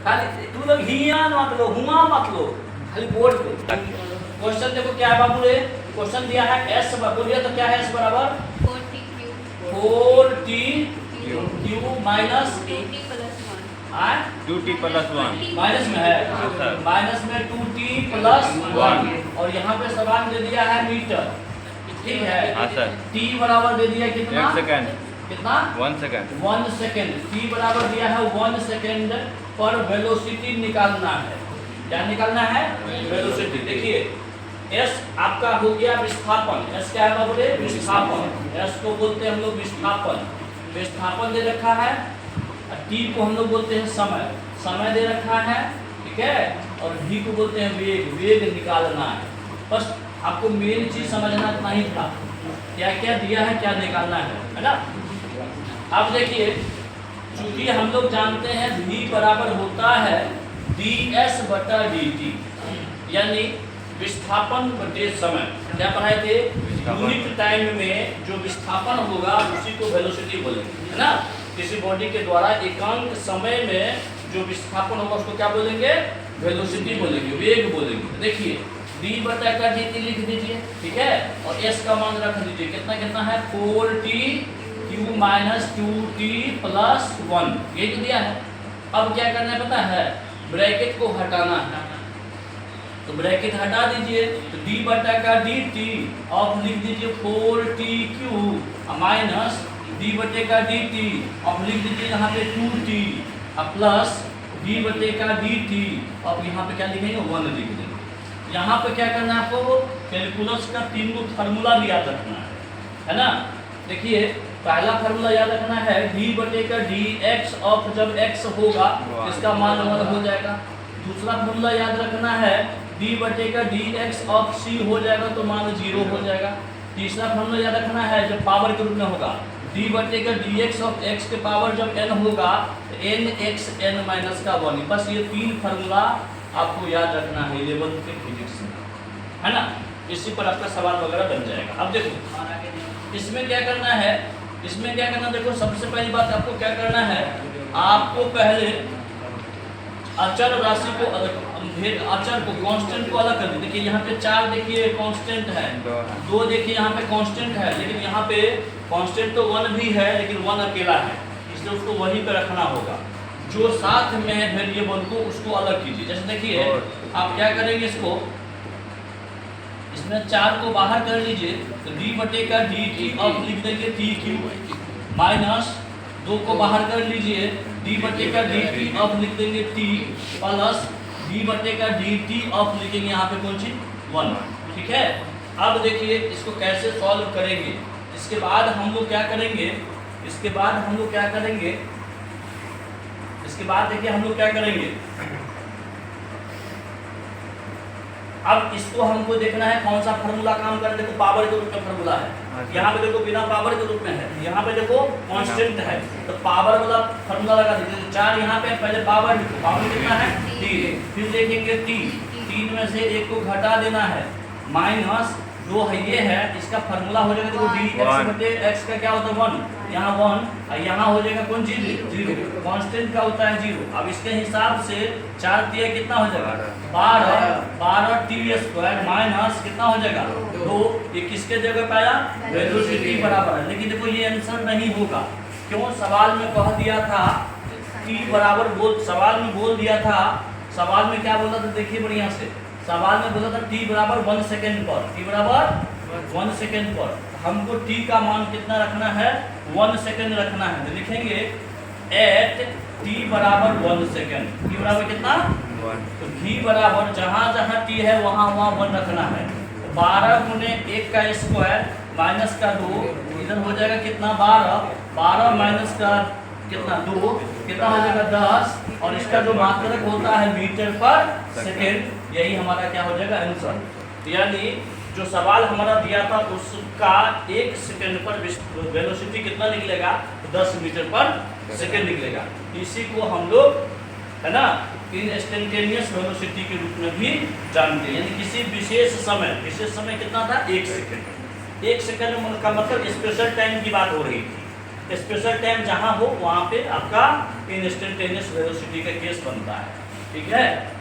खाली तू लोग हिया मत लो, हुआ मत लो, खाली बोर्ड पे। क्वेश्चन देखो क्या है बाबू रे, क्वेश्चन दिया है एस बोलिए तो क्या है एस बराबर 4t Q minus 2t plus 1 minus में है, माइनस में 2t प्लस 1 और यहाँ पे सवाल दे दिया है मीटर, ठीक है। हाँ सर। t बराबर दे दिया कितना, 1 सेकंड, कितना 1 सेकंड, 1 सेकंड। t बराबर दिया है 1 सेकंड पर वेलोसिटी निकालना है। क्या निकालना है, वेलोसिटी। देखिए s आपका हो गया विस्थापन, s क्या है बाबू रे, विस्थापन। s को बोलते हैं हम लोग विस्थापन, विस्थापन दे रखा है। t को हम लोग बोलते हैं समय, समय दे रखा है, ठीक है। और v को बोलते हैं वेग, वेग निकालना है। बस आपको मेन चीज समझना इतना ही था, क्या क्या दिया है, क्या निकालना है ना। अब देखिए चूंकि हम लोग जानते हैं v बराबर होता है ds बटा dt, यानी विस्थापन बटे समय। क्या पढ़ाए थे, यूनिट टाइम में जो विस्थापन होगा उसी को वेलोसिटी बोलेंगे, है ना। किसी बॉडी के द्वारा एकांक समय में जो विस्थापन होगा उसको क्या बोलेंगे, वेलोसिटी बोलेंगे, वेग बोलेंगे। देखिए d बटा का dt लिख दीजिए, ठीक है। और s का मान रख दीजिए, कितना कितना है 4t Q minus 2t plus 1, ये तो दिया है। अब क्या करना है पता है, ब्रैकेट को हटाना है, तो ब्रैकेट हटा दीजिए, तो d बटा का dt और लिख दीजिए 4t क्यू माइनस d बटे का dt और लिख दीजिए यहाँ पे 2t प्लस d बटे का dt और यहाँ पे क्या लिखेंगे 1 लिख देंगे। यहाँ पे क्या करना है आपको, कैलकुलस का 3 गो फार्मूला भी याद रखना है ना। देखिए पहला फार्मूला याद रखना है d बटे का dx ऑफ जब x होगा इसका मान 1 हो जाएगा। दूसरा फार्मूला याद रखना है d बटे का dx ऑफ c हो जाएगा तो मान 0 हो जाएगा। तीसरा फार्मूला याद रखना है जब पावर के रूप में होगा d बटे का dx ऑफ x के पावर जब n होगा तो n x n माइनस का 1। बस ये 3 फार्मूला आपको याद रखना है 11th के फिजिक्स में, है ना। इसी पर आपका सवाल वगैरह बन जाएगा। अब देखो इसमें क्या करना है, इसमें क्या करना, देखो सबसे पहली बात आपको क्या करना है, आपको पहले अचर राशि को अलग, अचर को कांस्टेंट को अलग कर दीजिए। देखिए यहाँ पे 4 देखिए कांस्टेंट है, 2 देखिए यहाँ पे कांस्टेंट है, लेकिन यहाँ पे कांस्टेंट तो 1 भी है लेकिन 1 अकेला है, इसलिए उसको वहीं पे रखना होगा। जो साथ में है वेरिएबल को उसको अलग कीजिए। जैसे देखिए आप क्या करेंगे, इसको इसमें 4 को बाहर कर लीजिए तो d बटे का dt अब लिख देंगे t क्यू माइनस 2 को बाहर कर लीजिए d बटे का dt अब लिख देंगे t प्लस d बटे का dt अब लिखेंगे यहाँ पे कौन चीज 1, ठीक है। अब देखिए इसको कैसे सॉल्व करेंगे, इसके बाद हम लोग क्या करेंगे, इसके बाद हम लोग क्या करेंगे, इसके बाद देखिए हम लोग क्या करेंगे। अब इसको हमको देखना है कौन सा फार्मूला काम कर, देखो पावर के रूप में फार्मूला है, यहाँ पे देखो बिना पावर के रूप में है, यहाँ पे देखो कांस्टेंट है, तो पावर वाला फार्मूला लगा दीजिए। 4 यहाँ पे, पहले पावर लिखो, पावर कितना है 3, फिर देखेंगे 3 में से 1 को घटा देना है, माइनस 2 है ये है, इसका फार्मूला हो जाएगा देखो dx बटे x का क्या होता है 1, यहाँ 1 और यहाँ हो जाएगा कौन चीज 0, कांस्टेंट का होता है 0। अब इसके हिसाब से 4 दिया कितना हो जाएगा 12 t स्क्वायर माइनस कितना हो जाएगा 2, ये किसके जगह पे आया, वेलोसिटी बराबर है। लेकिन देखो ये आंसर नहीं होगा, क्यों, सवाल में कह दिया था t बराबर सवाल में बोल दिया था, सवाल में क्या बोला था देखिए बढ़िया से, सवाल में बोला था t बराबर 1 सेकेंड पर, t बराबर 1 सेकेंड पर, हमको t का मान कितना रखना है 1 सेकेंड रखना है, तो लिखेंगे एट t बराबर 1 सेकेंड, t बराबर कितना 1, तो v बराबर जहाँ जहाँ t है वहाँ वहाँ 1 रखना है। 12 गुने 1 का स्क्वायर माइनस का 2 इधर हो जाएगा कितना 12 माइनस का कितना 2 कितना हो जाएगा 10, और इसका जो मात्रक होता है मीटर पर सेकेंड, यही हमारा क्या हो जाएगा आंसर। यानी जो सवाल हमारा दिया था उसका 1 सेकेंड पर वेलोसिटी कितना निकलेगा, 10 मीटर पर सेकेंड निकलेगा। इसी को हम लोग है ना इंस्टेंटेनियस वेलोसिटी के रूप में भी जानते हैं, यानी किसी विशेष समय कितना था 1 सेकेंड। 1 सेकेंड का मतलब स्पेशल टाइम की बात हो रही थी, स्पेशल टाइम जहाँ हो वहाँ पे आपका इंस्टेंटेनियस वेलोसिटी का केस बनता है, ठीक है।